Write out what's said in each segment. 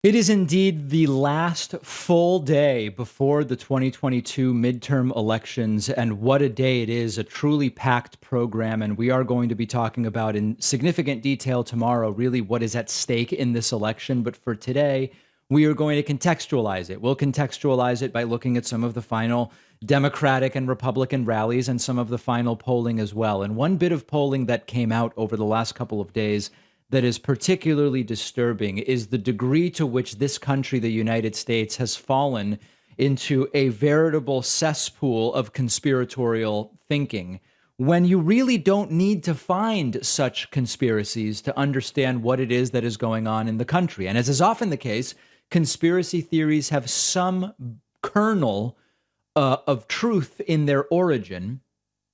It is indeed the last full day before the 2022 midterm elections, and what a day it is, a truly packed program. And we are going to be talking about in significant detail tomorrow, really what is at stake in this election. But for today, we are going to contextualize it. We'll contextualize it by looking at some of the final Democratic and Republican rallies and some of the final polling as well. And one bit of polling that came out over the last couple of days that is particularly disturbing is the degree to which this country, the United States, has fallen into a veritable cesspool of conspiratorial thinking when you really don't need to find such conspiracies to understand what it is that is going on in the country. And as is often the case, conspiracy theories have some kernel of truth in their origin,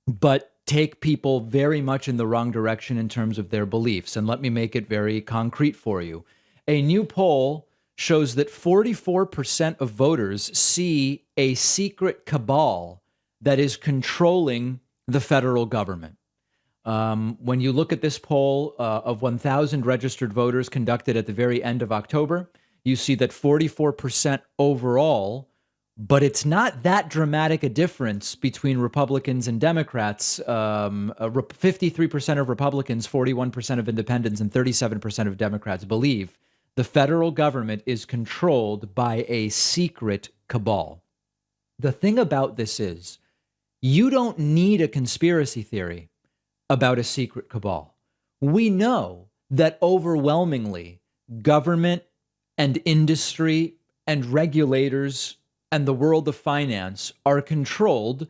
but take people very much in the wrong direction in terms of their beliefs. And let me make it very concrete for you. A new poll shows that 44% of voters see a secret cabal that is controlling the federal government. When you look at this poll of 1,000 registered voters conducted at the very end of October, you see that 44% overall, but it's not that dramatic a difference between Republicans and Democrats. 53% of Republicans, 41% of independents, and 37% of Democrats believe the federal government is controlled by a secret cabal. The thing about this is you don't need a conspiracy theory about a secret cabal. We know that overwhelmingly government and industry and regulators and the world of finance are controlled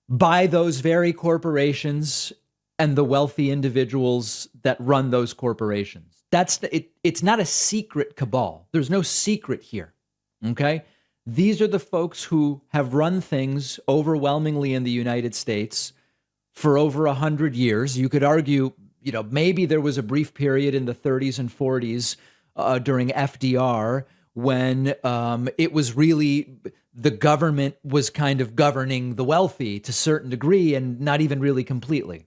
by those very corporations and the wealthy individuals that run those corporations. It's not a secret cabal. There's no secret here. Okay? These are the folks who have run things overwhelmingly in the United States for over 100 years. You could argue, maybe there was a brief period in the 30s and 40s during FDR when it was really the government was kind of governing the wealthy to a certain degree and not even really completely.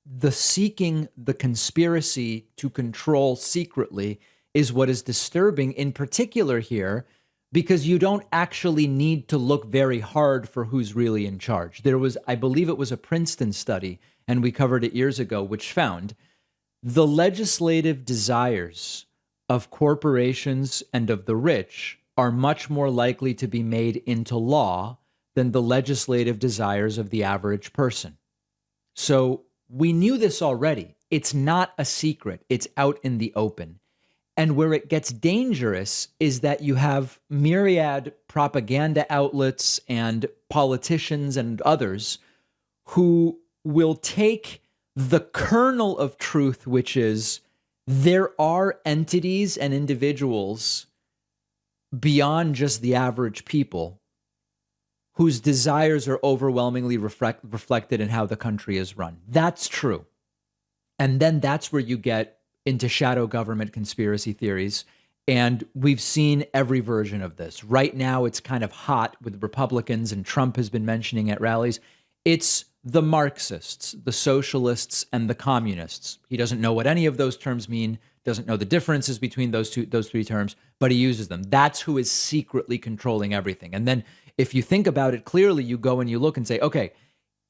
The seeking the conspiracy to control secretly is what is disturbing in particular here, because you don't actually need to look very hard for who's really in charge. There was, I believe it was a Princeton study, and we covered it years ago, which found the legislative desires of corporations and of the rich are much more likely to be made into law than the legislative desires of the average person. So we knew this already. It's not a secret. It's out in the open. And where it gets dangerous is that you have myriad propaganda outlets and politicians and others who will take the kernel of truth, which is there are entities and individuals beyond just the average people whose desires are overwhelmingly reflected in how the country is run. That's true. And then that's where you get into shadow government conspiracy theories. And we've seen every version of this. Right now, it's kind of hot with Republicans, and Trump has been mentioning at rallies. It's the Marxists, the socialists, and the communists. He doesn't know what any of those terms mean, doesn't know the differences between those three terms, but he uses them. That's who is secretly controlling everything. And then if you think about it clearly, you go and you look and say, okay,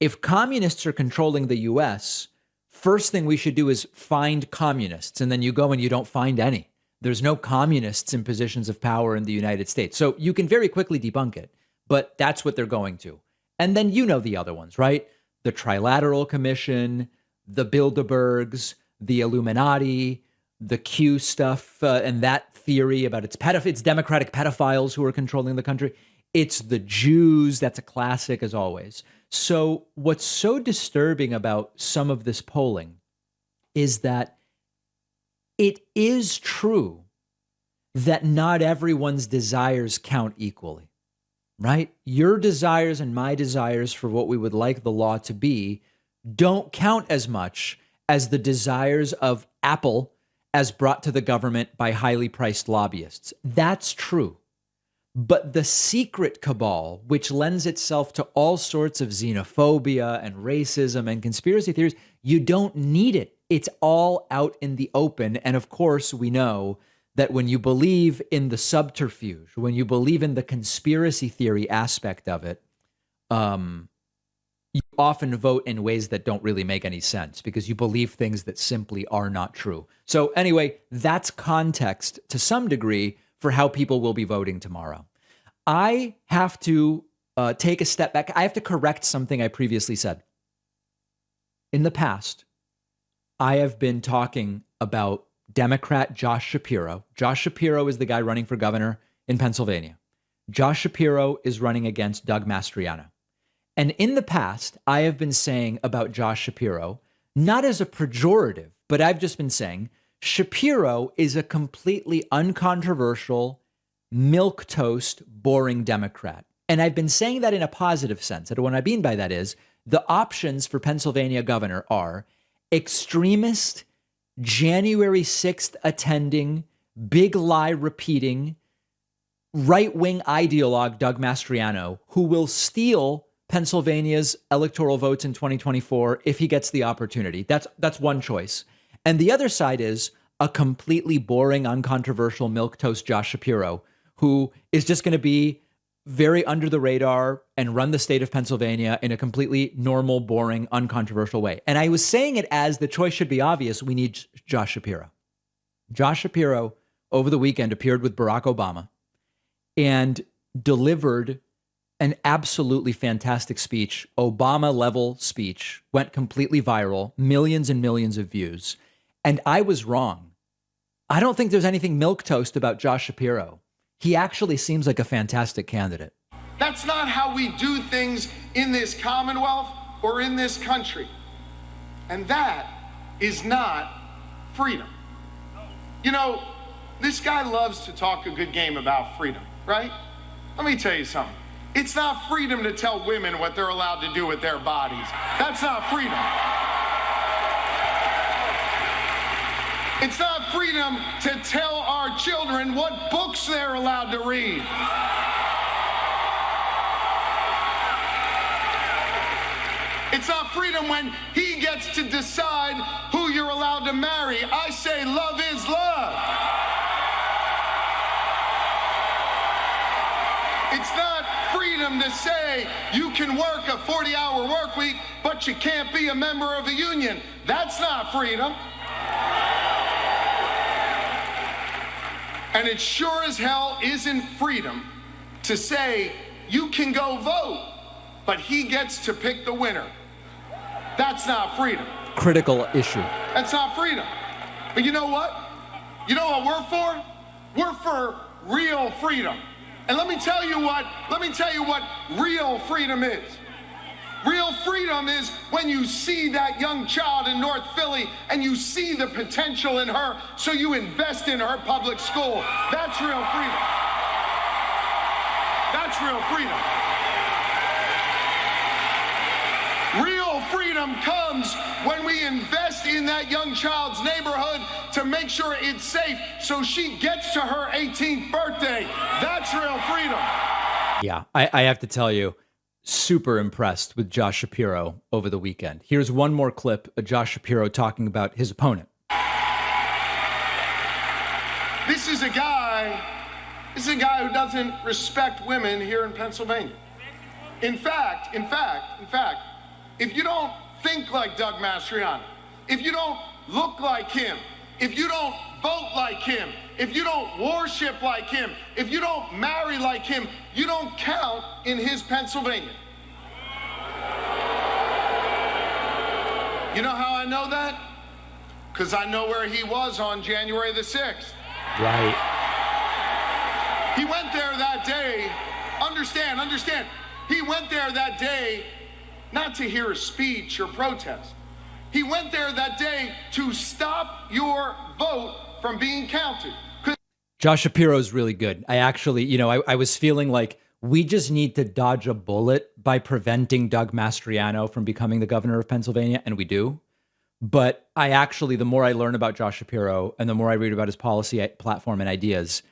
if communists are controlling the US, first thing we should do is find communists. And then you go and you don't find any. There's no communists in positions of power in the United States. So you can very quickly debunk it, but that's what they're going to. And then you know the other ones, right? The Trilateral Commission, the Bilderbergs, the Illuminati, the Q stuff, and that theory about it's democratic pedophiles who are controlling the country. It's the Jews. That's a classic, as always. So what's so disturbing about some of this polling is that it is true that not everyone's desires count equally, right? Your desires and my desires for what we would like the law to be don't count as much as the desires of Apple as brought to the government by highly priced lobbyists. That's true. But the secret cabal, which lends itself to all sorts of xenophobia and racism and conspiracy theories, you don't need it. It's all out in the open. And of course, we know that when you believe in the subterfuge, when you believe in the conspiracy theory aspect of it, you often vote in ways that don't really make any sense because you believe things that simply are not true. So anyway, that's context to some degree for how people will be voting tomorrow. I have to take a step back. I have to correct something I previously said. In the past, I have been talking about Democrat Josh Shapiro. Josh Shapiro is the guy running for governor in Pennsylvania. Josh Shapiro is running against Doug Mastriano. And in the past, I have been saying about Josh Shapiro, not as a pejorative, but I've just been saying Shapiro is a completely uncontroversial, milquetoast, boring Democrat. And I've been saying that in a positive sense. And what I mean by that is the options for Pennsylvania governor are extremist, January 6th attending, big lie repeating, right-wing ideologue Doug Mastriano, who will steal Pennsylvania's electoral votes in 2024 if he gets the opportunity. That's one choice. And the other side is a completely boring, uncontroversial milquetoast Josh Shapiro, who is just going to be very under the radar and run the state of Pennsylvania in a completely normal, boring, uncontroversial way. And I was saying it as the choice should be obvious. We need Josh Shapiro. Josh Shapiro over the weekend appeared with Barack Obama and delivered an absolutely fantastic speech, Obama-level speech, went completely viral, millions and millions of views. And I was wrong. I don't think there's anything milquetoast about Josh Shapiro. He actually seems like a fantastic candidate. That's not how we do things in this Commonwealth or in this country. And that is not freedom. You know, this guy loves to talk a good game about freedom, right? Let me tell you something. It's not freedom to tell women what they're allowed to do with their bodies. That's not freedom. It's not freedom to tell our children what books they're allowed to read. It's not freedom when he gets to decide who you're allowed to marry. I say love is love. It's not freedom to say you can work a 40-hour work week, but you can't be a member of a union. That's not freedom. And it sure as hell isn't freedom to say you can go vote, but he gets to pick the winner. That's not freedom. Critical issue. That's not freedom. But you know what? You know what we're for? We're for real freedom. And let me tell you what real freedom is. Real freedom is when you see that young child in North Philly and you see the potential in her, so you invest in her public school. That's real freedom. That's real freedom. Real freedom comes when we invest in that young child's neighborhood to make sure it's safe so she gets to her 18th birthday. That's real freedom. Yeah, I have to tell you, super impressed with Josh Shapiro over the weekend. Here's one more clip of Josh Shapiro talking about his opponent. This is a guy who doesn't respect women here in Pennsylvania. In fact, if you don't think like Doug Mastriano, if you don't look like him, if you don't vote like him, if you don't worship like him, if you don't marry like him, you don't count in his Pennsylvania. You know how I know that? Because I know where he was on January the 6th. Right. He went there that day. Understand. He went there that day not to hear a speech or protest. He went there that day to stop your vote from being counted. Josh Shapiro is really good. I actually, I was feeling like we just need to dodge a bullet by preventing Doug Mastriano from becoming the governor of Pennsylvania, and we do. But the more I learn about Josh Shapiro and the more I read about his policy platform and ideas,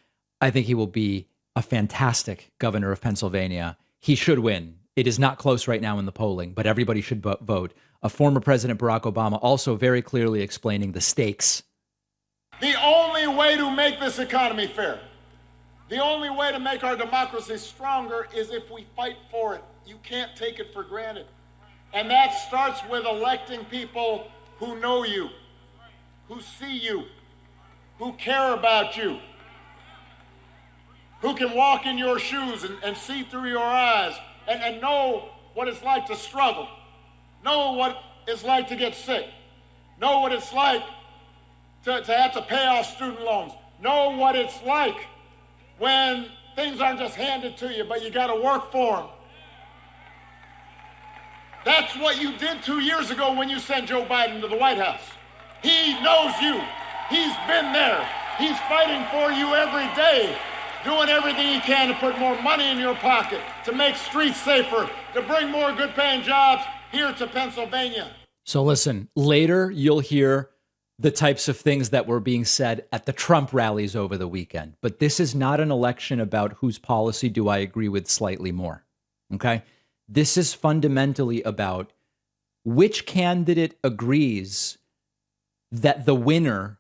I think he will be a fantastic governor of Pennsylvania. He should win. It is not close right now in the polling, but everybody should vote. A former President Barack Obama also very clearly explaining the stakes. The only way to make this economy fair, the only way to make our democracy stronger is if we fight for it. You can't take it for granted. And that starts with electing people who know you, who see you, who care about you, who can walk in your shoes and see through your eyes and know what it's like to struggle, know what it's like to get sick, know what it's like to have to pay off student loans, know what it's like when things aren't just handed to you, but you got to work for them. That's what you did 2 years ago when you sent Joe Biden to the White House. He knows you. He's been there. He's fighting for you every day, doing everything he can to put more money in your pocket, to make streets safer, to bring more good-paying jobs here to Pennsylvania. So listen, later you'll hear the types of things that were being said at the Trump rallies over the weekend. But this is not an election about whose policy do I agree with slightly more. Okay? This is fundamentally about which candidate agrees that the winner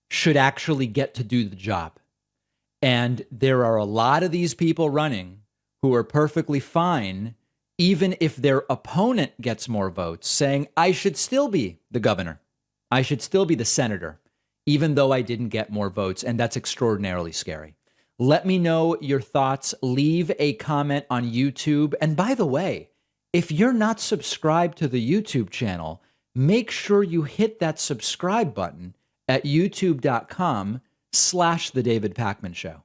should actually get to do the job. And there are a lot of these people running who are perfectly fine, even if their opponent gets more votes, saying, I should still be the governor. I should still be the senator, even though I didn't get more votes. And that's extraordinarily scary. Let me know your thoughts. Leave a comment on YouTube. And by the way, if you're not subscribed to the YouTube channel, make sure you hit that subscribe button at youtube.com/The David Pakman Show.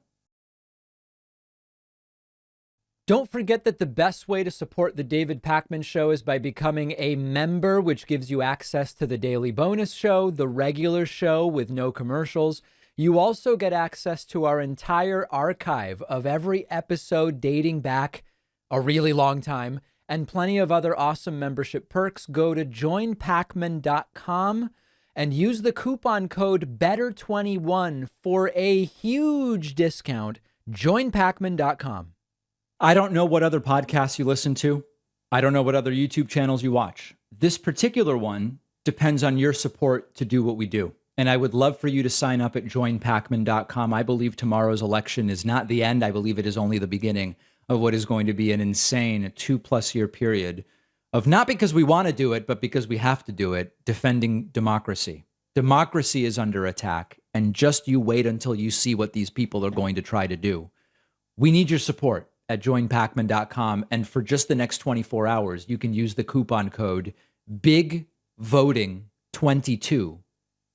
Don't forget that the best way to support The David Pakman Show is by becoming a member, which gives you access to the daily bonus show, the regular show with no commercials. You also get access to our entire archive of every episode dating back a really long time and plenty of other awesome membership perks. Go to joinpakman.com and use the coupon code BETTER21 for a huge discount. Joinpakman.com. I don't know what other podcasts you listen to. I don't know what other YouTube channels you watch. This particular one depends on your support to do what we do. And I would love for you to sign up at joinpakman.com. I believe tomorrow's election is not the end. I believe it is only the beginning of what is going to be an insane 2+ year period of, not because we want to do it, but because we have to do it, defending democracy. Democracy is under attack. And just you wait until you see what these people are going to try to do. We need your support at joinpakman.com. And for just the next 24 hours, you can use the coupon code BIGVOTING22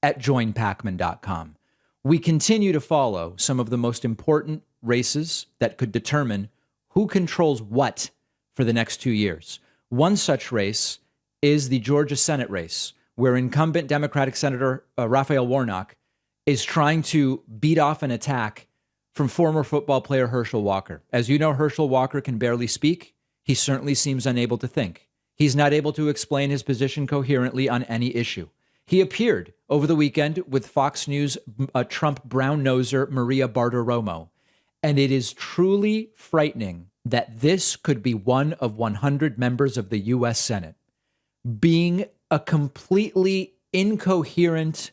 at joinpakman.com. We continue to follow some of the most important races that could determine who controls what for the next 2 years. One such race is the Georgia Senate race, where incumbent Democratic Senator Raphael Warnock is trying to beat off an attack from former football player Herschel Walker. As you know, Herschel Walker can barely speak. He certainly seems unable to think. He's not able to explain his position coherently on any issue. He appeared over the weekend with Fox News Trump brown-noser Maria Bartiromo. And it is truly frightening that this could be one of 100 members of the U.S. Senate being a completely incoherent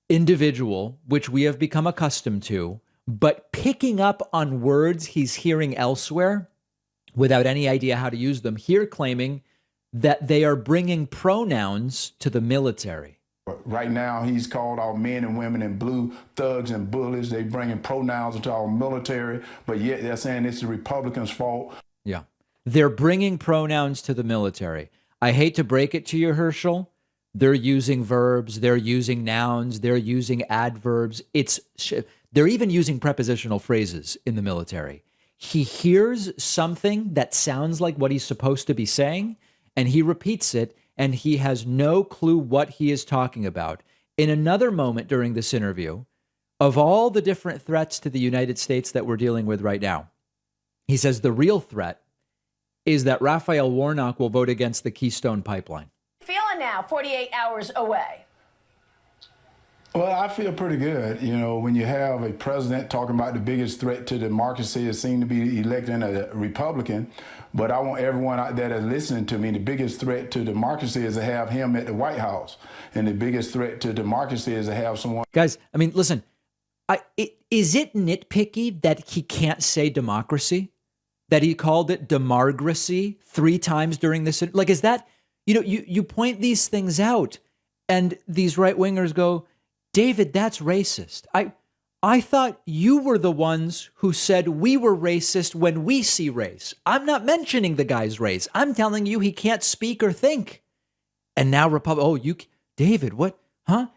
individual, which we have become accustomed to, but picking up on words he's hearing elsewhere without any idea how to use them, here claiming that they are bringing pronouns to the military. Right now, he's called our men and women in blue thugs and bullies. They bringing pronouns into our military, but yet they're saying it's the Republicans' fault. Yeah, they're bringing pronouns to the military. I hate to break it to you, Herschel. They're using verbs. They're using nouns. They're using adverbs. They're even using prepositional phrases in the military. He hears something that sounds like what he's supposed to be saying, and he repeats it, and he has no clue what he is talking about. In another moment during this interview, of all the different threats to the United States that we're dealing with right now, he says the real threat is that Raphael Warnock will vote against the Keystone Pipeline. Feeling now, 48 hours away. Well, I feel pretty good. You know, when you have a president talking about the biggest threat to democracy is seen to be electing a Republican, but I want everyone out there that's listening to me, the biggest threat to democracy is to have him at the White House. And the biggest threat to democracy is to have someone... Guys, I mean, listen, is it nitpicky that he can't say democracy? That he called it demargracy 3 times during this? Like, is that, you know, you point these things out and these right-wingers go, David, that's racist. I thought you were the ones who said we were racist when we see race. I'm not mentioning the guy's race. I'm telling you he can't speak or think. And now David, what? Huh?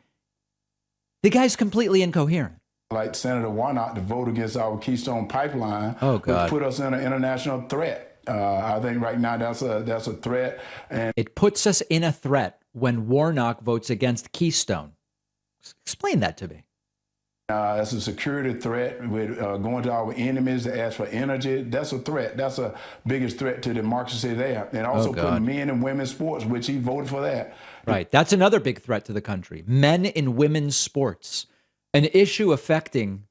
The guy's completely incoherent. Like Senator Warnock to vote against our Keystone Pipeline, which put us in an international threat. I think right now that's a threat. And it puts us in a threat when Warnock votes against Keystone. Explain that to me. That's a security threat with going to our enemies to ask for energy. That's a threat. That's a biggest threat to democracy there. And also putting men and women's sports, which he voted for that. Right. That's another big threat to the country. Men in women's sports. An issue affecting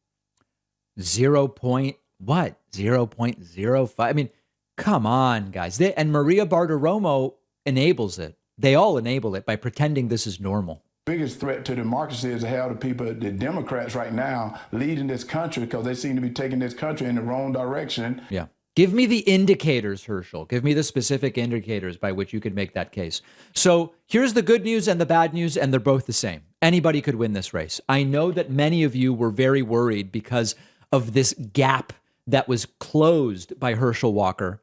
0.05. I mean, come on, guys. And Maria Bartiromo enables it. They all enable it by pretending this is normal. Biggest threat to democracy is to have the Democrats right now leading this country because they seem to be taking this country in the wrong direction. Yeah. Give me the indicators, Herschel. Give me the specific indicators by which you could make that case. So here's the good news and the bad news, and they're both the same. Anybody could win this race. I know that many of you were very worried because of this gap that was closed by Herschel Walker,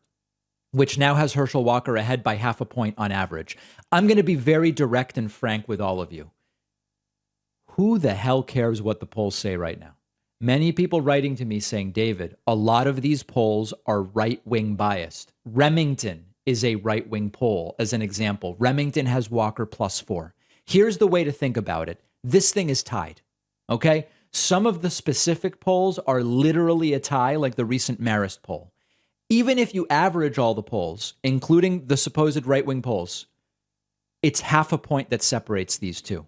which now has Herschel Walker ahead by 0.5 point on average. I'm going to be very direct and frank with all of you. Who the hell cares what the polls say right now? Many people writing to me saying, David, a lot of these polls are right-wing biased. Remington is a right-wing poll, as an example. Remington has Walker +4. Here's the way to think about it. This thing is tied, okay? Some of the specific polls are literally a tie, like the recent Marist poll. Even if you average all the polls, including the supposed right-wing polls, it's 0.5 point that separates these two.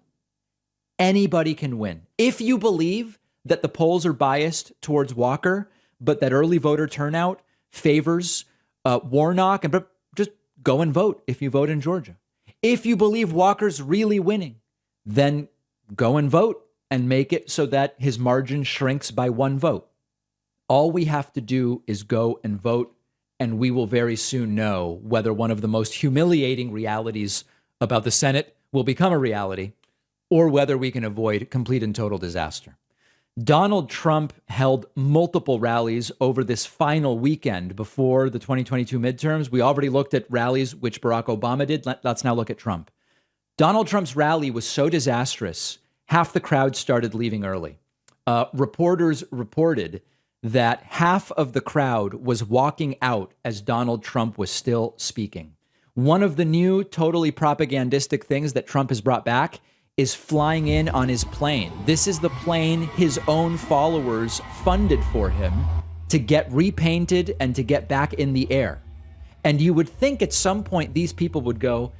Anybody can win. If you believe that the polls are biased towards Walker, but that early voter turnout favors Warnock, but just go and vote if you vote in Georgia. If you believe Walker's really winning, then go and vote and make it so that his margin shrinks by 1 vote. All we have to do is go and vote, and we will very soon know whether one of the most humiliating realities about the Senate will become a reality or whether we can avoid complete and total disaster. Donald Trump held multiple rallies over this final weekend before the 2022 midterms. We already looked at rallies which Barack Obama did. Let's now look at Trump. Donald Trump's rally was so disastrous, half the crowd started leaving early. Reporters reported that half of the crowd was walking out as Donald Trump was still speaking. One of the new totally propagandistic things that Trump has brought back is flying in on his plane. This is the plane his own followers funded for him to get repainted and to get back in the air. And you would think at some point these people would go,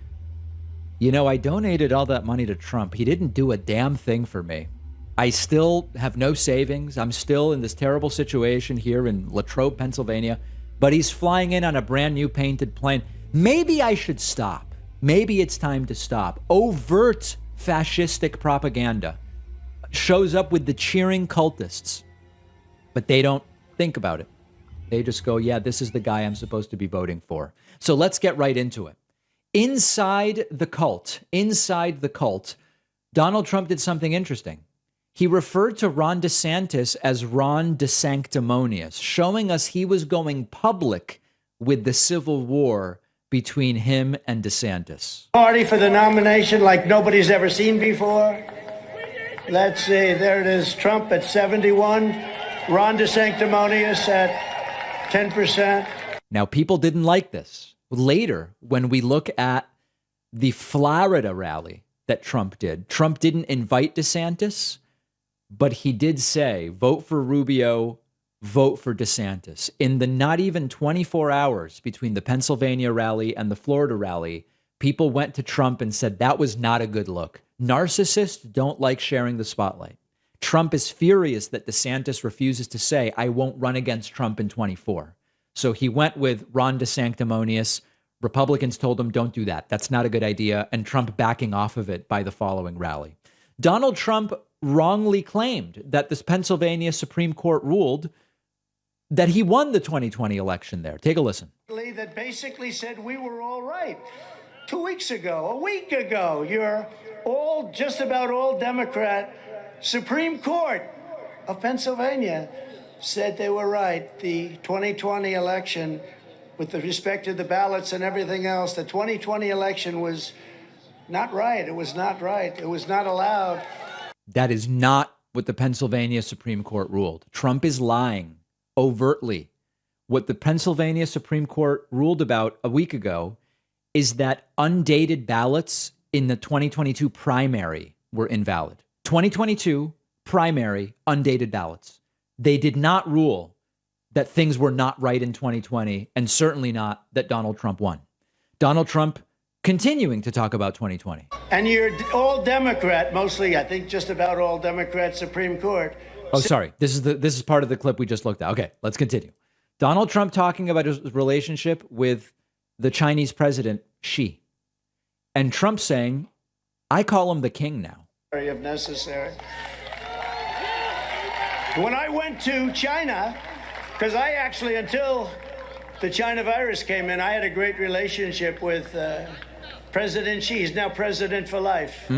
you know, I donated all that money to Trump. He didn't do a damn thing for me. I still have no savings. I'm still in this terrible situation here in Latrobe, Pennsylvania, but he's flying in on a brand new painted plane. Maybe I should stop. Maybe it's time to stop. Overt fascistic propaganda shows up with the cheering cultists, but they don't think about it. They just go, yeah, this is the guy I'm supposed to be voting for. So let's get right into it. Inside the cult, Donald Trump did something interesting. He referred to Ron DeSantis as Ron DeSanctimonious, showing us he was going public with the civil war between him and DeSantis. Party for the nomination like nobody's ever seen before. Let's see, there it is, Trump at 71, Ron DeSanctimonious at 10%. Now, people didn't like this. Later, when we look at the Florida rally that Trump didn't invite DeSantis, but he did say, vote for Rubio, vote for DeSantis. In the not even 24 hours between the Pennsylvania rally and the Florida rally, people went to Trump and said that was not a good look. Narcissists don't like sharing the spotlight. Trump is furious that DeSantis refuses to say, I won't run against Trump in 24. So he went with Ron DeSanctimonious. Republicans told him, don't do that. That's not a good idea. And Trump backing off of it by the following rally. Donald Trump wrongly claimed that this Pennsylvania Supreme Court ruled that he won the 2020 election there. Take a listen. That basically said we were all right. 2 weeks ago, a week ago, just about all Democrat Supreme Court of Pennsylvania said they were right. The 2020 election, with respect to the ballots and everything else, the 2020 election was not right. It was not right. It was not allowed. That is not what the Pennsylvania Supreme Court ruled. Trump is lying overtly. What the Pennsylvania Supreme Court ruled about a week ago is that undated ballots in the 2022 primary were invalid. 2022 primary undated ballots. They did not rule that things were not right in 2020, and certainly not that Donald Trump won. Donald Trump continuing to talk about 2020. And you're all Democrat, mostly, I think just about all Democrat Supreme Court. Oh, sorry. This is part of the clip we just looked at. Okay, let's continue. Donald Trump talking about his relationship with the Chinese president, Xi. And Trump saying, I call him the king now. If necessary. When I went to China, because I actually, until the China virus came in, I had a great relationship with President Xi. He's now president for life.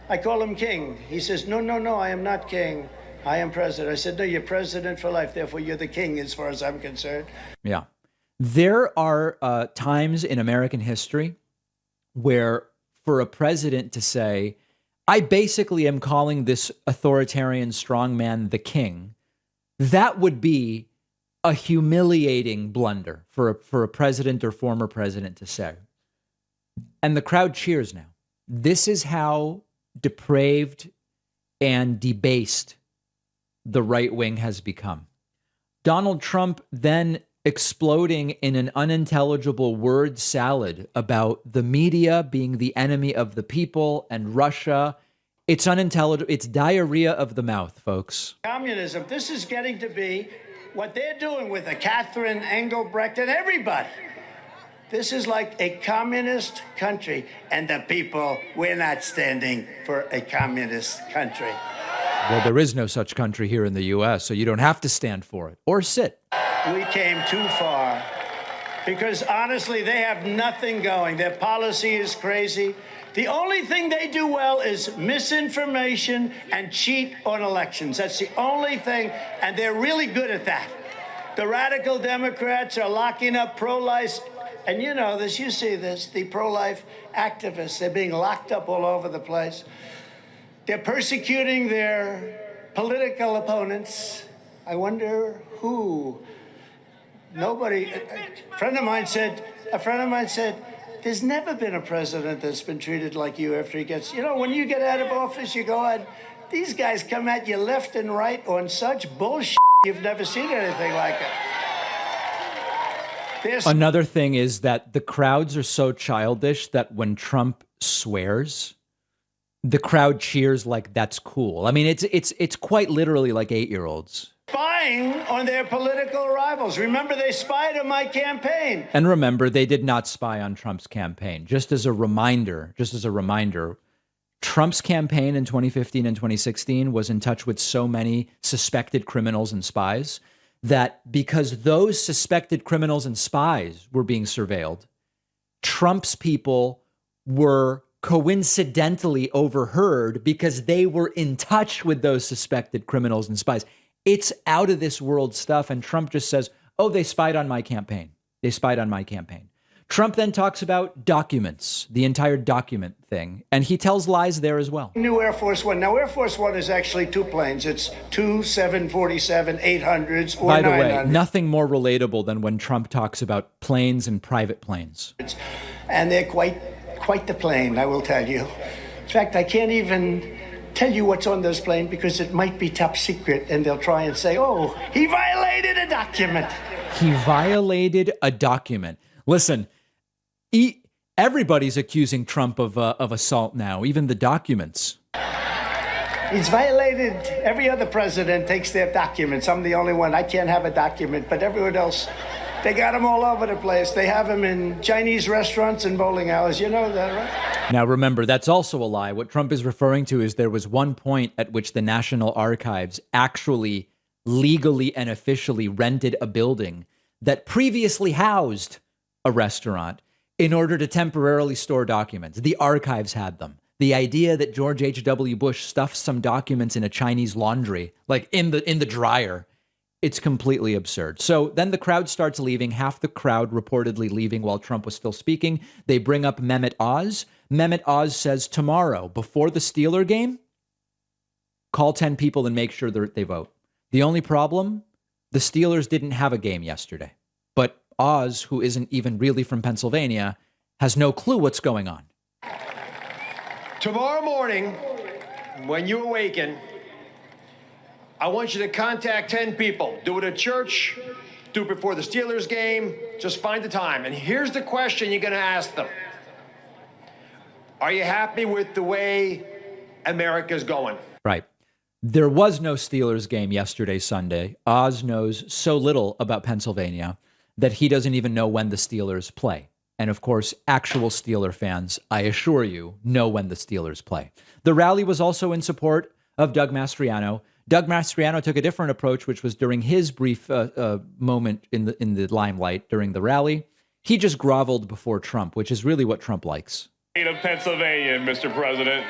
I call him king. He says, no, I am not king. I am president. I said, no, you're president for life. Therefore, you're the king as far as I'm concerned. Yeah. There are times in American history where for a president to say, I basically am calling this authoritarian strongman the king, that would be a humiliating blunder for a president or former president to say. And the crowd cheers now. This is how depraved and debased the right wing has become. Donald Trump then exploding in an unintelligible word salad about the media being the enemy of the people and Russia. It's unintelligible. It's diarrhea of the mouth, folks. Communism. This is getting to be what they're doing with the Catherine Engelbrecht and everybody. This is like a communist country, and the people, we're not standing for a communist country. Well, there is no such country here in the U.S., so you don't have to stand for it or sit. We came too far because, honestly, they have nothing going. Their policy is crazy. The only thing they do well is misinformation and cheat on elections. That's the only thing, and they're really good at that. The radical Democrats are locking up pro-life, and you know this, you see this, the pro-life activists. They're being locked up all over the place. They're persecuting their political opponents. I wonder who. Nobody. A friend of mine said, there's never been a president that's been treated like you after he gets, when you get out of office, you go on, these guys come at you left and right on such bullshit. You've never seen anything like it. Another thing is that the crowds are so childish that when Trump swears, the crowd cheers like that's cool. I mean, it's quite literally like 8-year-olds. Spying on their political rivals. Remember, they spied on my campaign. And remember, they did not spy on Trump's campaign. Just as a reminder, Trump's campaign in 2015 and 2016 was in touch with so many suspected criminals and spies that because those suspected criminals and spies were being surveilled, Trump's people were coincidentally overheard because they were in touch with those suspected criminals and spies. It's out of this world stuff. And Trump just says, oh, they spied on my campaign. They spied on my campaign. Trump then talks about documents, the entire document thing, and he tells lies there as well. New Air Force One. Now, Air Force One is actually two planes. It's two 747 800s or 900s. By the way, nothing more relatable than when Trump talks about planes and private planes. And they're quite the plane, I will tell you. In fact, I can't even tell you what's on those planes because it might be top secret, and they'll try and say, oh, he violated a document. He violated a document. Listen, everybody's accusing Trump of assault now, even the documents. He's violated. Every other president takes their documents. I'm the only one. I can't have a document, but everyone else, they got them all over the place. They have them in Chinese restaurants and bowling alleys. You know that, right? Now, remember, that's also a lie. What Trump is referring to is there was one point at which the National Archives actually legally and officially rented a building that previously housed a restaurant in order to temporarily store documents. The archives had them. The idea that George H.W. Bush stuffed some documents in a Chinese laundry, like in the dryer, it's completely absurd. So then the crowd starts leaving, half the crowd reportedly leaving while Trump was still speaking. They bring up Mehmet Oz. Mehmet Oz says tomorrow, before the Steeler game, call 10 people and make sure they vote. The only problem, the Steelers didn't have a game yesterday. But Oz, who isn't even really from Pennsylvania, has no clue what's going on. Tomorrow morning, when you awaken, I want you to contact 10 people. Do it at church, do it before the Steelers game, just find the time. And here's the question you're going to ask them. Are you happy with the way America's going? Right. There was no Steelers game yesterday, Sunday. Oz knows so little about Pennsylvania that he doesn't even know when the Steelers play. And of course, actual Steeler fans, I assure you, know when the Steelers play. The rally was also in support of Doug Mastriano. Doug Mastriano took a different approach, which was during his brief moment in the limelight during the rally. He just groveled before Trump, which is really what Trump likes. Of Pennsylvania, Mr. President.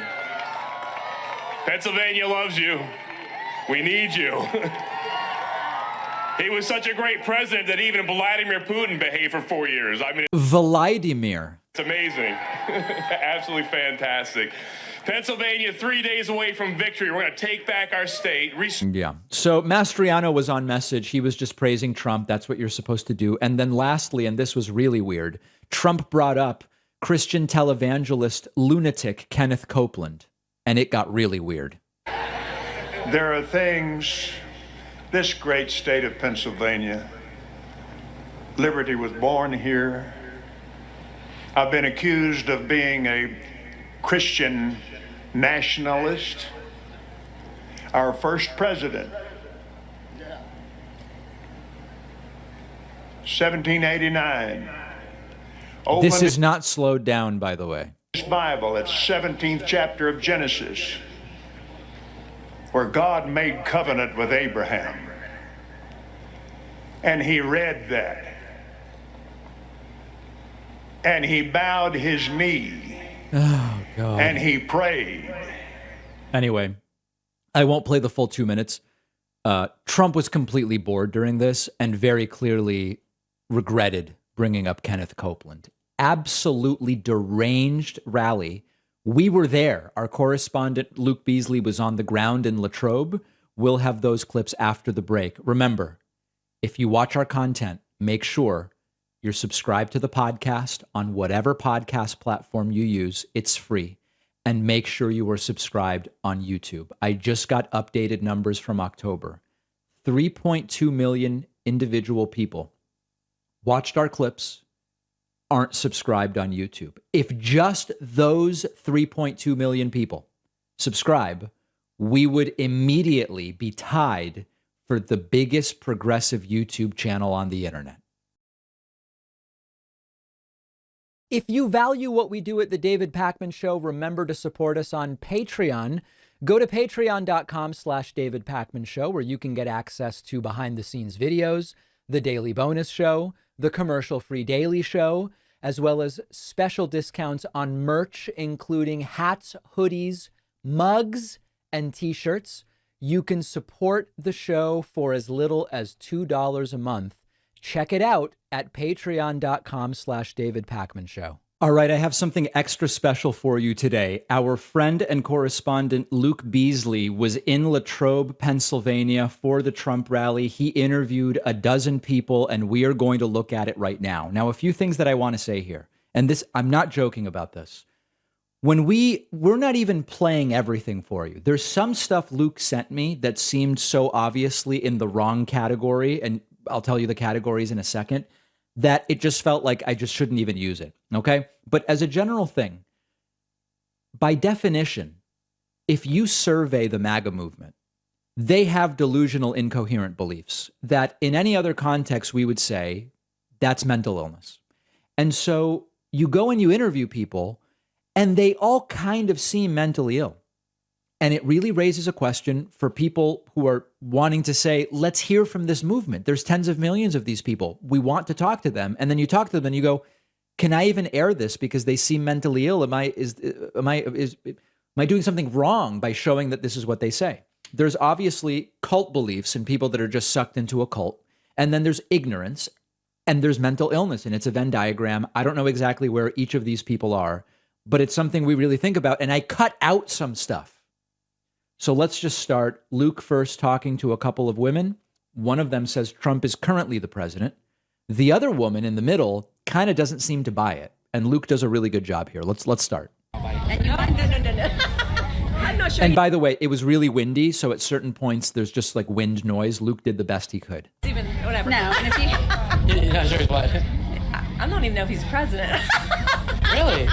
Pennsylvania loves you. We need you. He was such a great president that even Vladimir Putin behaved for 4 years. I mean, Vladimir. it's amazing. Absolutely fantastic. Pennsylvania, 3 days away from victory. We're going to take back our state. Yeah. So Mastriano was on message. He was just praising Trump. That's what you're supposed to do. And then lastly, and this was really weird, Trump brought up Christian televangelist lunatic Kenneth Copeland. And it got really weird. There are things, this great state of Pennsylvania, liberty was born here. I've been accused of being a Christian nationalist. Our first president, 1789. This is not slowed down, by the way. This Bible, it's 17th chapter of Genesis, where God made covenant with Abraham. And he read that. And he bowed his knee. Oh, God. And he prayed. Anyway, I won't play the full 2 minutes. Trump was completely bored during this and very clearly regretted bringing up Kenneth Copeland. Absolutely deranged rally. We were there. Our correspondent Luke Beasley was on the ground in Latrobe. We'll have those clips after the break. Remember, if you watch our content, make sure you're subscribed to the podcast on whatever podcast platform you use. It's free. And make sure you are subscribed on YouTube. I just got updated numbers from October. 3.2 million individual people watched our clips, aren't subscribed on YouTube. If just those 3.2 million people subscribe, we would immediately be tied for the biggest progressive YouTube channel on the internet. If you value what we do at The David Pakman Show, remember to support us on Patreon. Go to patreon.com/David Pakman Show, where you can get access to behind-the-scenes videos, the Daily Bonus Show, the commercial-free Daily Show, as well as special discounts on merch, including hats, hoodies, mugs, and t-shirts. You can support the show for as little as $2 a month. Check it out at patreon.com/David Pakman Show. All right, I have something extra special for you today. Our friend and correspondent Luke Beasley was in Latrobe, Pennsylvania for the Trump rally. He interviewed a dozen people, and we are going to look at it right now. Now, a few things that I want to say here, and this, I'm not joking about this. When we're not even playing everything for you. There's some stuff Luke sent me that seemed so obviously in the wrong category, and I'll tell you the categories in a second, that it just felt like I just shouldn't even use it, okay? But as a general thing, by definition, if you survey the MAGA movement, they have delusional, incoherent beliefs that in any other context, we would say that's mental illness. And so you go and you interview people and they all kind of seem mentally ill. And it really raises a question for people who are wanting to say, let's hear from this movement. There's tens of millions of these people. We want to talk to them. And then you talk to them and you go, can I even air this because they seem mentally ill? Am I doing something wrong by showing that this is what they say? There's obviously cult beliefs and people that are just sucked into a cult. And then there's ignorance and there's mental illness. And it's a Venn diagram. I don't know exactly where each of these people are, but it's something we really think about. And I cut out some stuff. So let's just start. Luke first talking to a couple of women. One of them says Trump is currently the president. The other woman in the middle kind of doesn't seem to buy it. And Luke does a really good job here. Let's start. And you, no. I'm not sure. And by the way, it was really windy. So at certain points, there's just like wind noise. Luke did the best he could. Even whatever. No, and if you... You're not sure what? I don't even know if he's president. Really?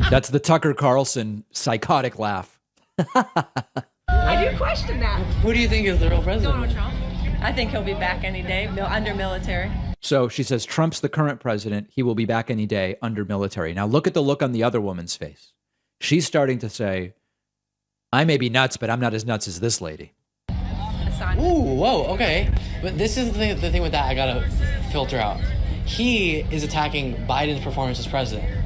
That's the Tucker Carlson psychotic laugh. I do question that. Who do you think is the real president? Donald Trump. I think he'll be back any day under military. So she says Trump's the current president. He will be back any day under military. Now look at the look on the other woman's face. She's starting to say, I may be nuts, but I'm not as nuts as this lady. Ooh, whoa, okay. But this is the thing with that I gotta filter out. He is attacking Biden's performance as president.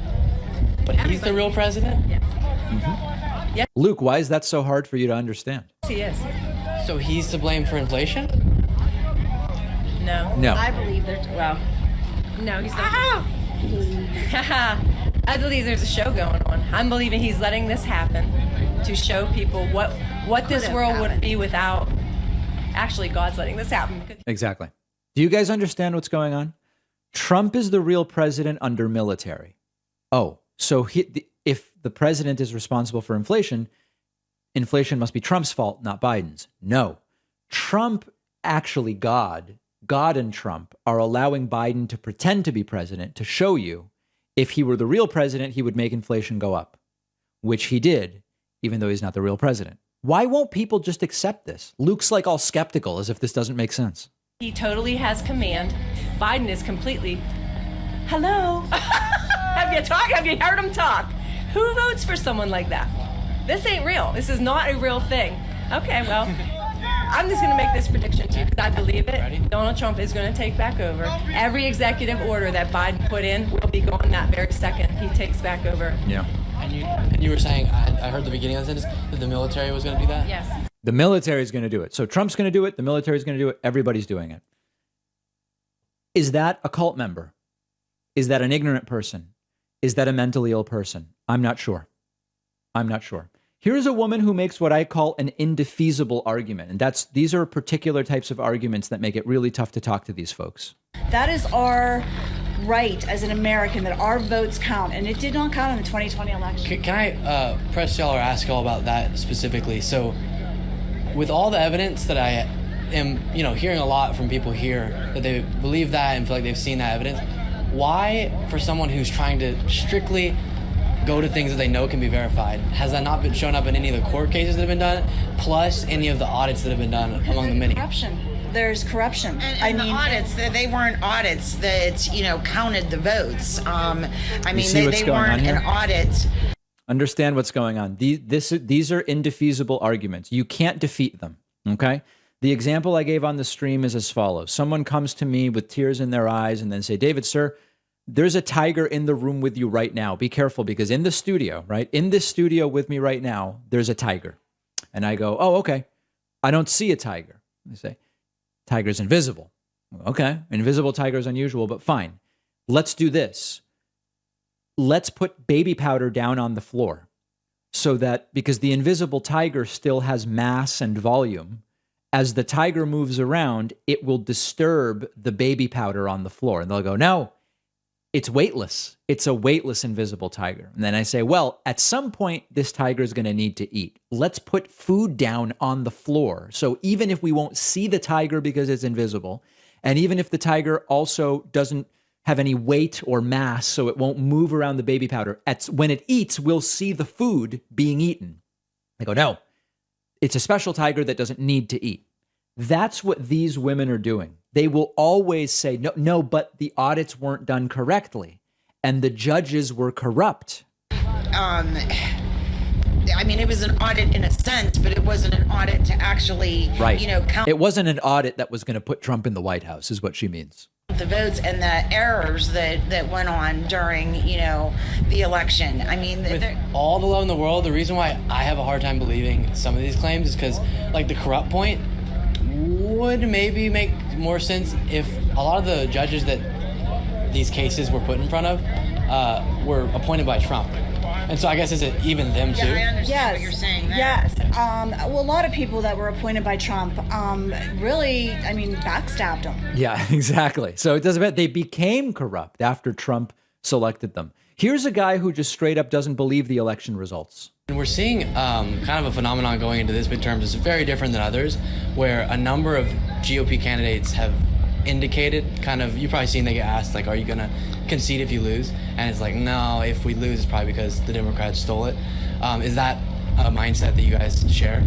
But he's the real president? Yes. Mm-hmm. Yes. Luke, why is that so hard for you to understand? He is. So he's to blame for inflation? No. No. I believe there's, well, No, he's not. I believe there's a show going on. I'm believing he's letting this happen to show people what this world would be without. Actually, God's letting this happen. Exactly. Do you guys understand what's going on? Trump is the real president under military. Oh, so if the president is responsible for inflation, inflation must be Trump's fault, not Biden's. No. Trump, actually God and Trump are allowing Biden to pretend to be president to show you if he were the real president, he would make inflation go up, which he did, even though he's not the real president. Why won't people just accept this? Luke's like all skeptical as if this doesn't make sense. He totally has command. Biden is completely, hello. Have you heard him talk? Who votes for someone like that? This ain't real. This is not a real thing. Okay, well, I'm just going to make this prediction too because I believe it. Donald Trump is going to take back over. Every executive order that Biden put in will be gone that very second he takes back over. Yeah. And you were saying, I heard the beginning of the sentence, that the military was going to do that? Yes. The military is going to do it. So Trump's going to do it. The military is going to do it. Everybody's doing it. Is that a cult member? Is that an ignorant person? Is that a mentally ill person? I'm not sure. I'm not sure. Here's a woman who makes what I call an indefeasible argument. And these are particular types of arguments that make it really tough to talk to these folks. that is our right as an American, that our votes count, and it did not count in the 2020 election. Can I press y'all or ask y'all about that specifically? So, with all the evidence that I am, hearing a lot from people here that they believe that and feel like they've seen that evidence, why, for someone who's trying to strictly go to things that they know can be verified, has that not been shown up in any of the court cases that have been done, plus any of the audits that have been done among the many? Corruption. There's corruption. And the audits, they weren't audits that, counted the votes. They weren't an audit. Understand what's going on. These are indefeasible arguments. You can't defeat them, okay? The example I gave on the stream is as follows. Someone comes to me with tears in their eyes and then say, David, sir, there's a tiger in the room with you right now. Be careful, because in the studio, right? In this studio with me right now, there's a tiger. And I go, oh, okay. I don't see a tiger. They say, tiger's invisible. Okay, invisible tiger is unusual, but fine. Let's do this. Let's put baby powder down on the floor so that, because the invisible tiger still has mass and volume, as the tiger moves around, it will disturb the baby powder on the floor. And they'll go, no, it's weightless. It's a weightless invisible tiger. And then I say, well, at some point, this tiger is going to need to eat. Let's put food down on the floor. So even if we won't see the tiger because it's invisible, and even if the tiger also doesn't have any weight or mass, so it won't move around the baby powder, when it eats, we'll see the food being eaten. I go, no, It's a special tiger that doesn't need to eat. That's what these women are doing. They will always say, no, but the audits weren't done correctly and the judges were corrupt. I mean, it was an audit in a sense, but it wasn't an audit to actually, count. It wasn't an audit that was going to put Trump in the White House, is what she means. The votes and the errors that went on during, the election. I mean, with all the love in the world, the reason why I have a hard time believing some of these claims is because, like, the corrupt point would maybe make more sense if a lot of the judges that these cases were put in front of were appointed by Trump. And so I guess is it even them too? Yeah, I understand what you're saying there. Yes. Well, a lot of people that were appointed by Trump really, backstabbed him. Yeah, exactly. So it doesn't matter. They became corrupt after Trump selected them. Here's a guy who just straight up doesn't believe the election results. And we're seeing kind of a phenomenon going into this midterms. It's very different than others, where a number of GOP candidates have indicated you've probably seen they get asked, like, are you going to concede if you lose? And it's like, no, if we lose, it's probably because the Democrats stole it. Is that a mindset that you guys share?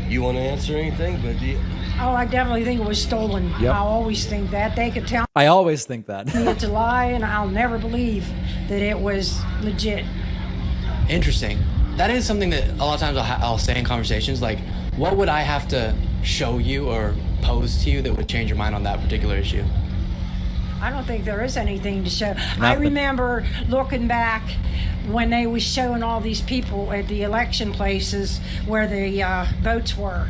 You want to answer anything? Oh, I definitely think it was stolen. Yep. I always think that. They could tell I always think that. me it's a lie, and I'll never believe that it was legit. Interesting. That is something that a lot of times I'll say in conversations, like, what would I have to show you or pose to you that would change your mind on that particular issue? I don't think there is anything to show. I remember looking back when they was showing all these people at the election places where the votes were.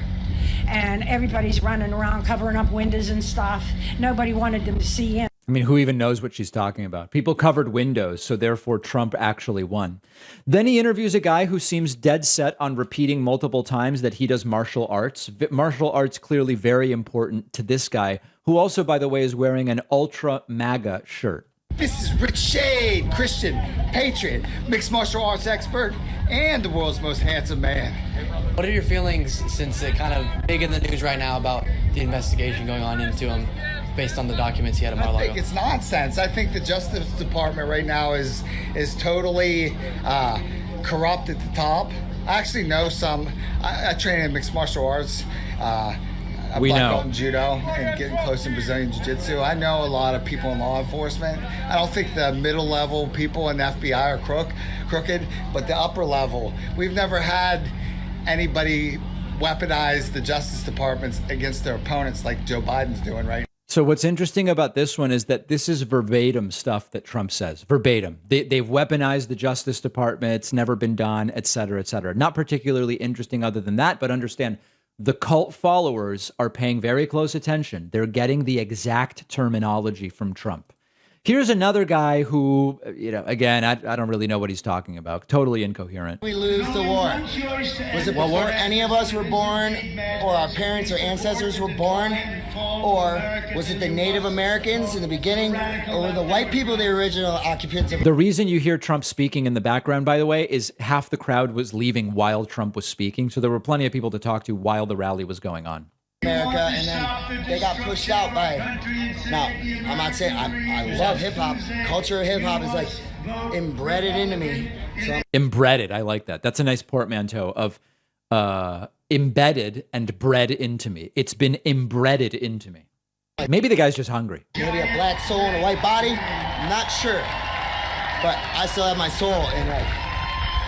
And everybody's running around covering up windows and stuff. Nobody wanted them to see in. I mean, who even knows what she's talking about? People covered windows, so therefore Trump actually won. Then he interviews a guy who seems dead set on repeating multiple times that he does martial arts. Martial arts clearly very important to this guy, who also, by the way, is wearing an ultra MAGA shirt. This is Rich Shade, Christian, patriot, mixed martial arts expert, and the world's most handsome man. What are your feelings, since it's kind of big in the news right now, about the investigation going on into him based on the documents he had at Mar-a-Lago? I think it's nonsense. I think the Justice Department right now is totally corrupt at the top. I actually know some. I train in mixed martial arts. I'm black belt in judo and getting close in Brazilian jiu-jitsu. I know a lot of people in law enforcement. I don't think the middle level people in the FBI are crooked, but the upper level. We've never had anybody weaponize the Justice Departments against their opponents like Joe Biden's doing right now. So what's interesting about this one is that this is verbatim stuff that Trump says. Verbatim. They've weaponized the Justice Department. It's never been done, et cetera, et cetera. Not particularly interesting other than that, but understand the cult followers are paying very close attention. They're getting the exact terminology from Trump. Here's another guy who, again, I don't really know what he's talking about. Totally incoherent. We lose the war. Was it before any of us were born, or our parents or ancestors were born? Or was it the Native Americans in the beginning, or were the white people the original occupants of... The reason you hear Trump speaking in the background, by the way, is half the crowd was leaving while Trump was speaking. So there were plenty of people to talk to while the rally was going on. America, and then they got pushed out by... Now, I'm not saying... I love hip-hop. Culture of hip-hop is like embedded into me. So embedded, I like that. That's a nice portmanteau of embedded and bred into me. It's been embedded into me. Maybe the guy's just hungry. Maybe a black soul in a white body? I'm not sure. But I still have my soul, and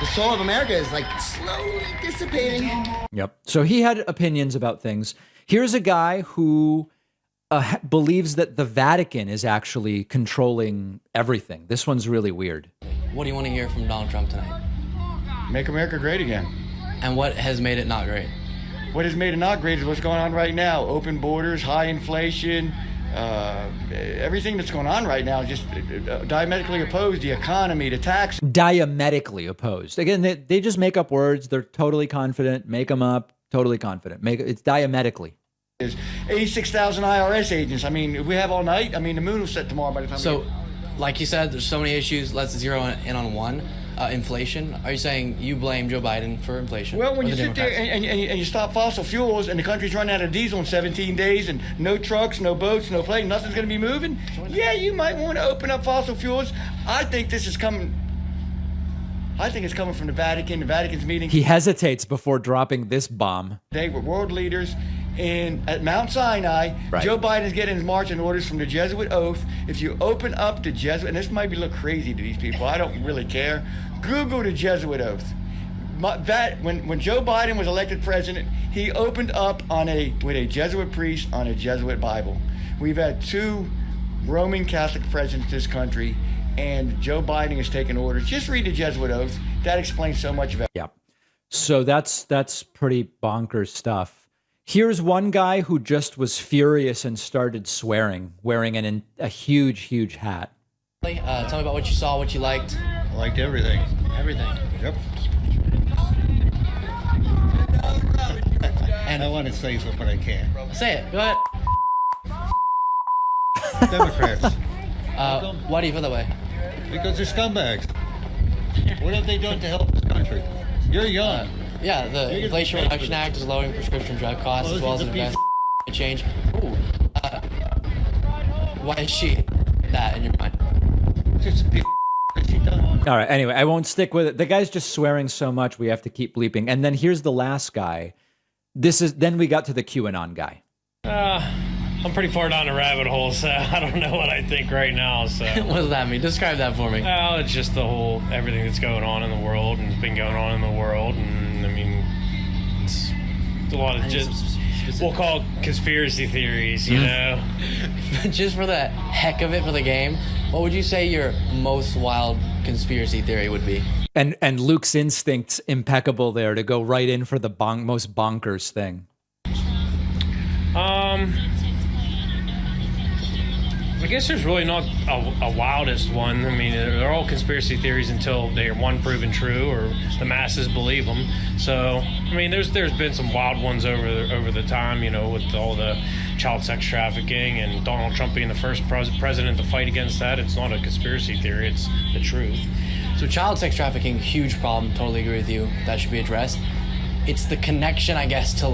the soul of America is slowly dissipating. Yep. So he had opinions about things. Here's a guy who believes that the Vatican is actually controlling everything. This one's really weird. What do you want to hear from Donald Trump tonight? Make America great again. And what has made it not great? What has made it not great is what's going on right now. Open borders, high inflation, everything that's going on right now is just diametrically opposed. The economy, the tax. Diametrically opposed. Again, they just make up words. They're totally confident. Make them up. Totally confident. It's diametrically. There's 86,000 IRS agents. I mean, we have all night. I mean, the moon will set tomorrow by the time. So, like you said, there's so many issues. Let's zero in on one. Inflation. Are you saying you blame Joe Biden for inflation? Well, when you sit there and you stop fossil fuels and the country's running out of diesel in 17 days and no trucks, no boats, no plane, nothing's going to be moving, yeah, you might want to open up fossil fuels. I think this is coming. I think it's coming from the Vatican. The Vatican's meeting. He hesitates before dropping this bomb. They were world leaders at Mount Sinai. Right. Joe Biden's getting his marching orders from the Jesuit oath. If you open up the Jesuit, and this might look crazy to these people, I don't really care. Google the Jesuit oath. When Joe Biden was elected president, he opened up with a Jesuit priest on a Jesuit Bible. We've had 2 Roman Catholic presidents in this country, and Joe Biden has taken orders. Just read the Jesuit oath. That explains so much of it. Yeah. So that's pretty bonkers stuff. Here's one guy who just was furious and started swearing, wearing a huge, huge hat. Tell me about what you saw, what you liked. I liked everything. Everything. Yep. And I want to say something, but I can't. Say it. Go ahead. Democrats. Why do you feel that way? Because they're scumbags. What have they done to help this country? You're young. Yeah, the Inflation Reduction Act is lowering prescription drug costs as well as invest change. Ooh. Why is she that in your mind? Just a piece of she done. All right. Anyway, I won't stick with it. The guy's just swearing so much we have to keep bleeping. And then here's the last guy. Then we got to the QAnon guy. I'm pretty far down the rabbit hole, so I don't know what I think right now. So what does that mean? Describe that for me. Well, it's just everything that's going on in the world and has been going on in the world, and I mean, it's a lot of we'll call it conspiracy theories, you know. Just for the heck of it, for the game, what would you say your most wild conspiracy theory would be? And Luke's instincts impeccable there to go right in for the most bonkers thing. I guess there's really not a wildest one. I mean, they're all conspiracy theories until they're proven true or the masses believe them. So, I mean, there's been some wild ones over the time, you know, with all the child sex trafficking and Donald Trump being the first president to fight against that. It's not a conspiracy theory, it's the truth. So child sex trafficking, huge problem, totally agree with you. That should be addressed. It's the connection, I guess, to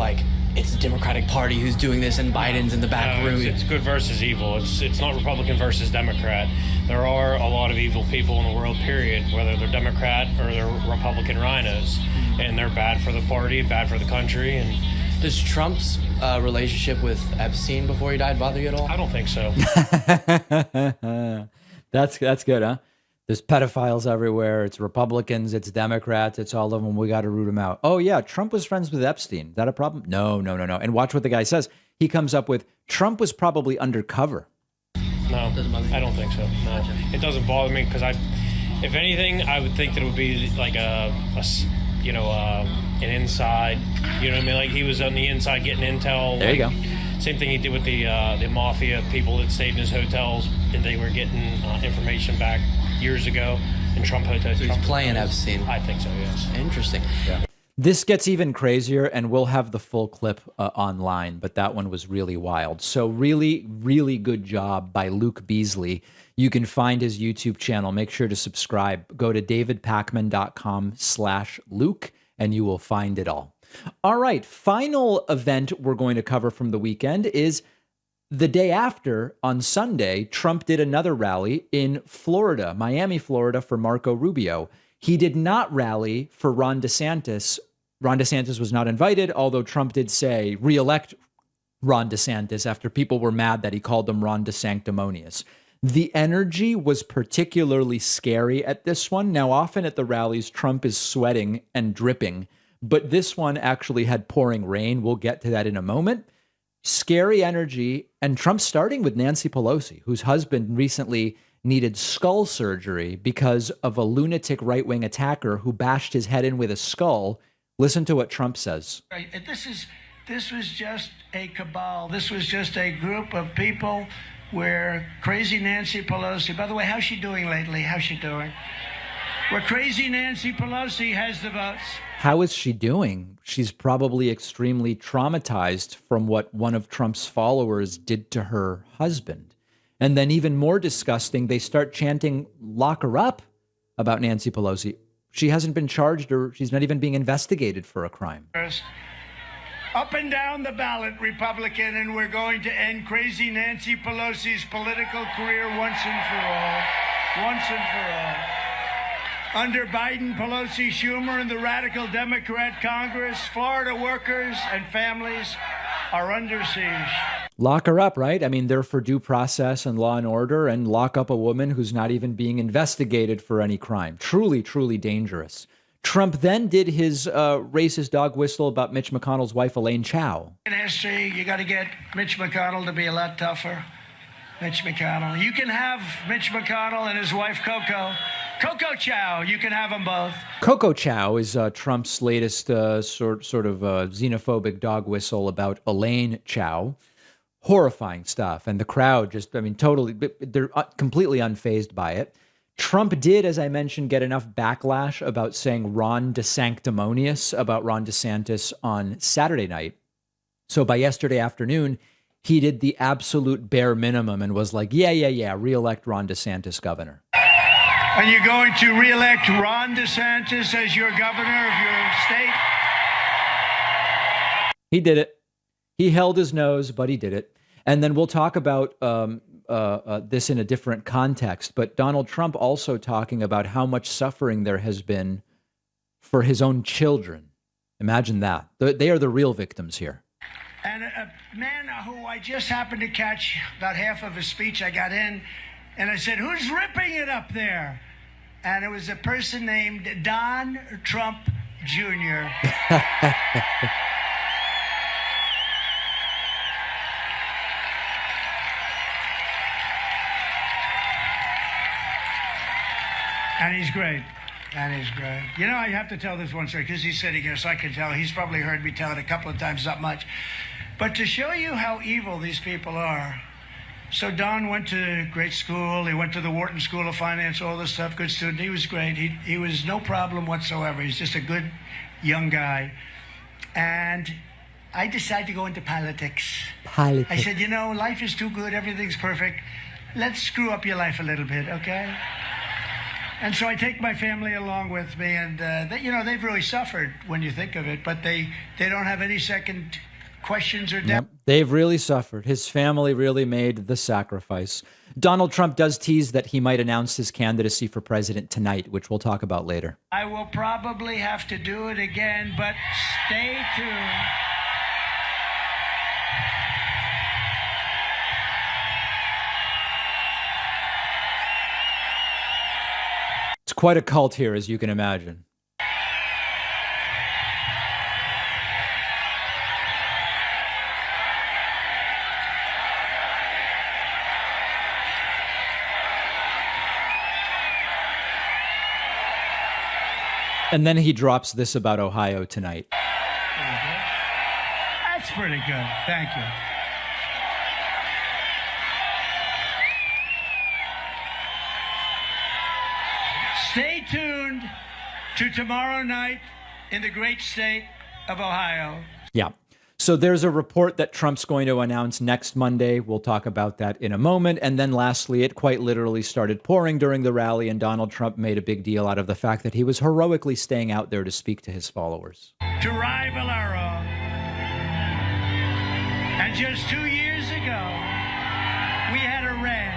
it's the Democratic Party who's doing this and Biden's in the back room. It's good versus evil. It's not Republican versus Democrat. There are a lot of evil people in the world, period, whether they're Democrat or they're Republican rhinos. And they're bad for the party, bad for the country. And does Trump's relationship with Epstein before he died bother you at all? I don't think so. That's good, huh? There's pedophiles everywhere. It's Republicans. It's Democrats. It's all of them. We got to root them out. Oh, yeah. Trump was friends with Epstein. Is that a problem? No. And watch what the guy says. He comes up with Trump was probably undercover. No, I don't think so. No, it doesn't bother me because if anything, I would think that it would be like an inside. You know what I mean? Like he was on the inside getting intel. There you go. Same thing he did with the mafia people that stayed in his hotels and they were getting information back years ago in Trump hotels. So he's playing Epstein. I think so, yes. Interesting. Yeah. This gets even crazier, and we'll have the full clip online, but that one was really wild. So really, really good job by Luke Beasley. You can find his YouTube channel. Make sure to subscribe. Go to davidpakman.com/Luke, and you will find it all. All right, final event we're going to cover from the weekend is the day after, on Sunday, Trump did another rally in Florida, Miami, Florida, for Marco Rubio. He did not rally for Ron DeSantis. Ron DeSantis was not invited, although Trump did say re-elect Ron DeSantis after people were mad that he called him Ron DeSanctimonious. The energy was particularly scary at this one. Now, often at the rallies, Trump is sweating and dripping, but this one actually had pouring rain. We'll get to that in a moment. Scary energy, and Trump starting with Nancy Pelosi, whose husband recently needed skull surgery because of a lunatic right-wing attacker who bashed his head in with a skull. Listen to what Trump says. This was just a cabal. This was just a group of people where crazy Nancy Pelosi, by the way, how's she doing lately? How's she doing? Where crazy Nancy Pelosi has the votes. How is she doing? She's probably extremely traumatized from what one of Trump's followers did to her husband. And then even more disgusting, they start chanting, "Lock her up," about Nancy Pelosi. She hasn't been charged or she's not even being investigated for a crime. Up and down the ballot, Republican, and we're going to end crazy Nancy Pelosi's political career once and for all. Once and for all. Under Biden, Pelosi, Schumer, and the radical Democrat Congress, Florida workers and families are under siege. Lock her up, right? I mean, they're for due process and law and order, and lock up a woman who's not even being investigated for any crime. Truly, truly dangerous. Trump then did his racist dog whistle about Mitch McConnell's wife, Elaine Chao. In history, you got to get Mitch McConnell to be a lot tougher. Mitch McConnell. You can have Mitch McConnell and his wife, Coco Chao. You can have them both. Coco Chao is Trump's latest sort of xenophobic dog whistle about Elaine Chao. Horrifying stuff. And the crowd just, I mean, totally, they're completely unfazed by it. Trump did, as I mentioned, get enough backlash about saying Ron DeSanctimonious about Ron DeSantis on Saturday night. So by yesterday afternoon, he did the absolute bare minimum and was like, yeah, reelect Ron DeSantis governor. Are you going to reelect Ron DeSantis as your governor of your state? He did it. He held his nose, but he did it. And then we'll talk about this in a different context. But Donald Trump also talking about how much suffering there has been for his own children. Imagine that. They are the real victims here. And a man who I just happened to catch about half of his speech, I got in, and I said, "Who's ripping it up there?" And it was a person named Don Trump Jr. And he's great. And he's great. You know, I have to tell this one story because he's sitting here, so I can tell. He's probably heard me tell it a couple of times, not much. But to show you how evil these people are. So Don went to great school. He went to the Wharton School of Finance, all this stuff. Good student. He was great. He was no problem whatsoever. He's just a good young guy. And I decided to go into politics. I said, you know, life is too good. Everything's perfect. Let's screw up your life a little bit, okay? And so I take my family along with me, and they've really suffered when you think of it, but they don't have any second questions or doubts. Yep. They've really suffered. His family really made the sacrifice. Donald Trump does tease that he might announce his candidacy for president tonight, which we'll talk about later. I will probably have to do it again, but stay tuned. It's quite a cult here, as you can imagine. And then he drops this about Ohio tonight. That's pretty good. Thank you. Stay tuned to tomorrow night in the great state of Ohio. Yeah. So there's a report that Trump's going to announce next Monday. We'll talk about that in a moment. And then lastly, it quite literally started pouring during the rally, and Donald Trump made a big deal out of the fact that he was heroically staying out there to speak to his followers. To rival our own. And just 2 years ago, we had Iran,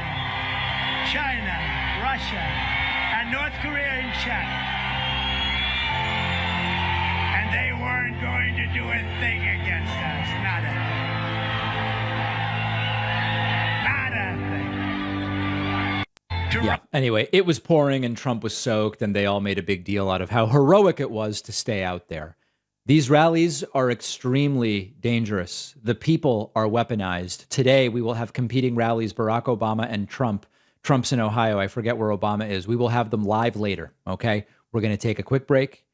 China, Russia, and North Korea in check. And they weren't going to do a thing against us. Not a thing. Yeah. Anyway, it was pouring and Trump was soaked, and they all made a big deal out of how heroic it was to stay out there. These rallies are extremely dangerous. The people are weaponized. Today, we will have competing rallies, Barack Obama and Trump. Trump's in Ohio. I forget where Obama is. We will have them live later, okay? We're going to take a quick break.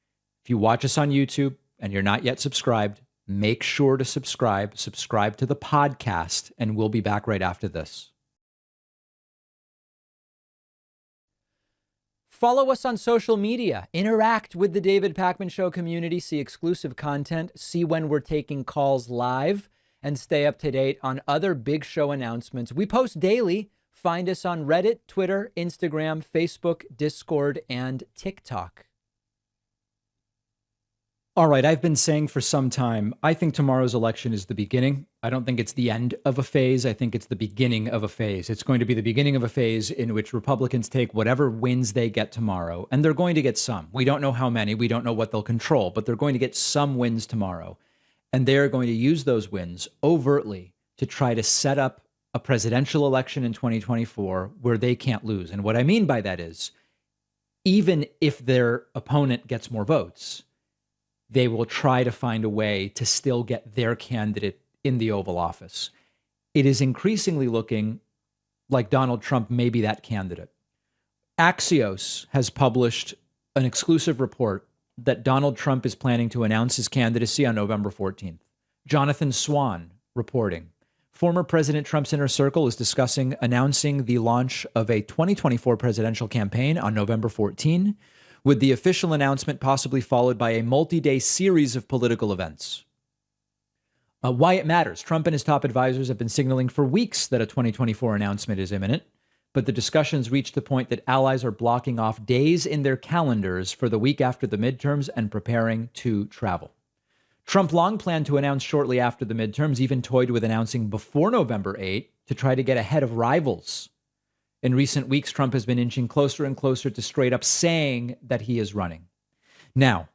If you watch us on YouTube and you're not yet subscribed, make sure to subscribe. Subscribe to the podcast, and we'll be back right after this. Follow us on social media. Interact with the David Pakman Show community. See exclusive content. See when we're taking calls live. And stay up to date on other big show announcements. We post daily. Find us on Reddit, Twitter, Instagram, Facebook, Discord, and TikTok. All right, I've been saying for some time, I think tomorrow's election is the beginning. I don't think it's the end of a phase. I think it's the beginning of a phase. It's going to be the beginning of a phase in which Republicans take whatever wins they get tomorrow, and they're going to get some. We don't know how many. We don't know what they'll control, but they're going to get some wins tomorrow. And they're going to use those wins overtly to try to set up a presidential election in 2024 where they can't lose. And what I mean by that is, even if their opponent gets more votes, they will try to find a way to still get their candidate in the Oval Office. It is increasingly looking like Donald Trump may be that candidate. Axios has published an exclusive report that Donald Trump is planning to announce his candidacy on November 14th. Jonathan Swan reporting. Former President Trump's inner circle is discussing announcing the launch of a 2024 presidential campaign on November 14, with the official announcement possibly followed by a multi-day series of political events. Why it matters. Trump and his top advisors have been signaling for weeks that a 2024 announcement is imminent, but the discussions reached the point that allies are blocking off days in their calendars for the week after the midterms and preparing to travel. Trump long planned to announce shortly after the midterms, even toyed with announcing before November 8 to try to get ahead of rivals. In recent weeks, Trump has been inching closer and closer to straight up saying that he is running. Now,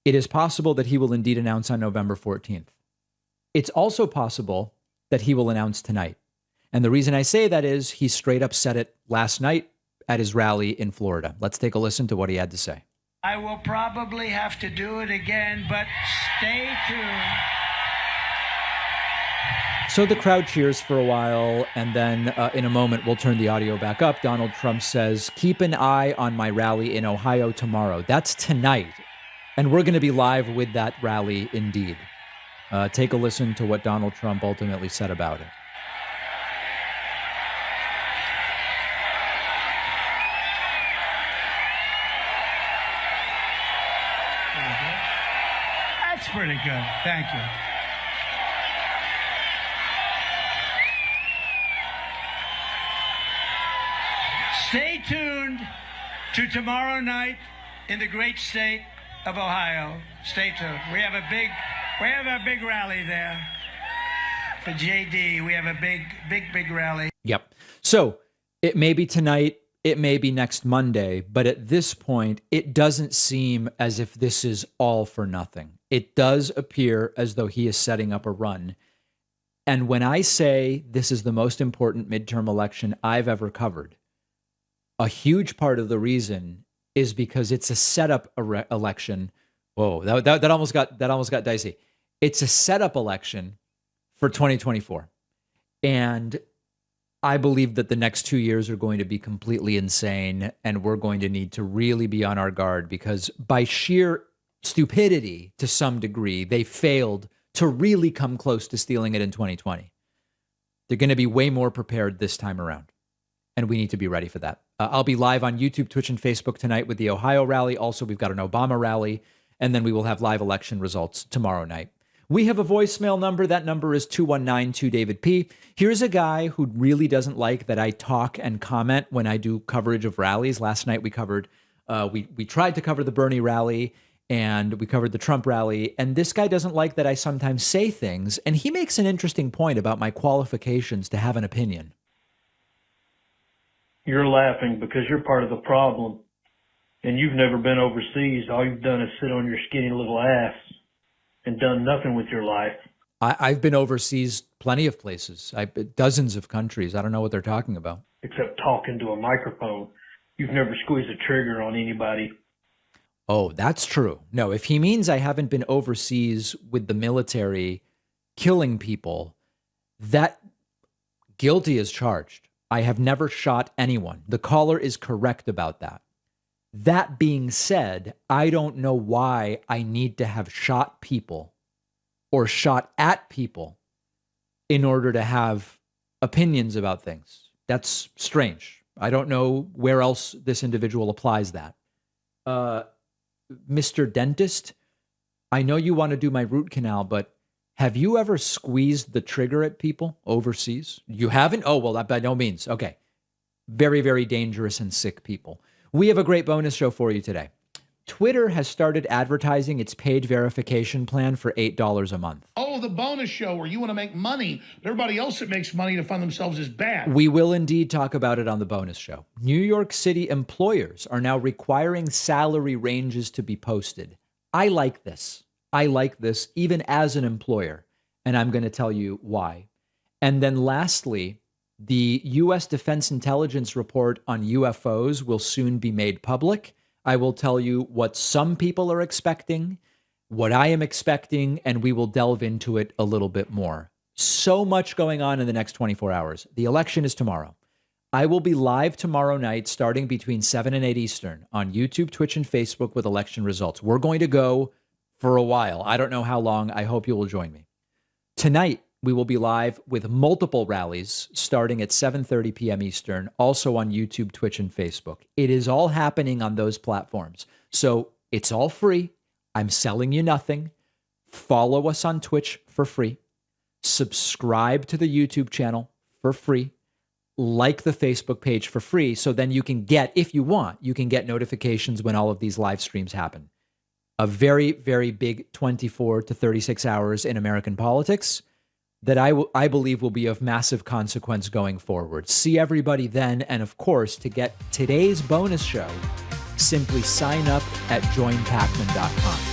it is possible that he will indeed announce on November 14th. It's also possible that he will announce tonight. And the reason I say that is he straight up said it last night at his rally in Florida. Let's take a listen to what he had to say. I will probably have to do it again, but stay tuned. So the crowd cheers for a while, and then in a moment, we'll turn the audio back up. Donald Trump says, keep an eye on my rally in Ohio tomorrow. That's tonight. And we're going to be live with that rally indeed. Take a listen to what Donald Trump ultimately said about it. That's pretty good. Thank you. Stay tuned to tomorrow night in the great state of Ohio. Stay tuned. We have a big rally there for JD. We have a big rally. Yep. So it may be tonight, it may be next Monday, but at this point, it doesn't seem as if this is all for nothing. It does appear as though he is setting up a run. And when I say this is the most important midterm election I've ever covered, a huge part of the reason is because it's a setup election. Whoa, that almost got dicey. It's a setup election for 2024. And I believe that the next 2 years are going to be completely insane, and we're going to need to really be on our guard because by sheer stupidity, to some degree, they failed to really come close to stealing it in 2020. They're going to be way more prepared this time around, and we need to be ready for that. I'll be live on YouTube, Twitch, and Facebook tonight with the Ohio rally. Also, we've got an Obama rally, and then we will have live election results tomorrow night. We have a voicemail number. That number is 219-2-DAVID-P. Here's a guy who really doesn't like that I talk and comment when I do coverage of rallies. Last night we covered, we tried to cover the Bernie rally, and we covered the Trump rally. And this guy doesn't like that I sometimes say things. And he makes an interesting point about my qualifications to have an opinion. You're laughing because you're part of the problem. And you've never been overseas. All you've done is sit on your skinny little ass and done nothing with your life. I've been overseas plenty of places. Dozens of countries. I don't know what they're talking about. Except talking to a microphone. You've never squeezed a trigger on anybody. Oh, that's true. No, if he means I haven't been overseas with the military killing people, that guilty as charged. I have never shot anyone. The caller is correct about that. That being said, I don't know why I need to have shot people or shot at people in order to have opinions about things. That's strange. I don't know where else this individual applies that. Mr. Dentist, I know you want to do my root canal, but have you ever squeezed the trigger at people overseas? You haven't? Oh, well, by no means. Okay. Very, very dangerous and sick people. We have a great bonus show for you today. Twitter has started advertising its paid verification plan for $8 a month. Oh, the bonus show where you want to make money. Everybody else that makes money to fund themselves is bad. We will indeed talk about it on the bonus show. New York City employers are now requiring salary ranges to be posted. I like this. I like this even as an employer, and I'm going to tell you why. And then lastly, the U.S. Defense Intelligence report on UFOs will soon be made public. I will tell you what some people are expecting, what I am expecting, and we will delve into it a little bit more. So much going on in the next 24 hours. The election is tomorrow. I will be live tomorrow night starting between 7 and 8 Eastern on YouTube, Twitch, and Facebook with election results. We're going to go for a while. I don't know how long. I hope you will join me. Tonight, we will be live with multiple rallies starting at 7:30 p.m. Eastern, also on YouTube, Twitch, and Facebook. It is all happening on those platforms. So it's all free. I'm selling you nothing. Follow us on Twitch for free. Subscribe to the YouTube channel for free. Like the Facebook page for free. So then you can get, if you want, you can get notifications when all of these live streams happen. A very, very big 24 to 36 hours in American politics that I believe will be of massive consequence going forward. See everybody then. And of course, to get today's bonus show, simply sign up at joinpacman.com.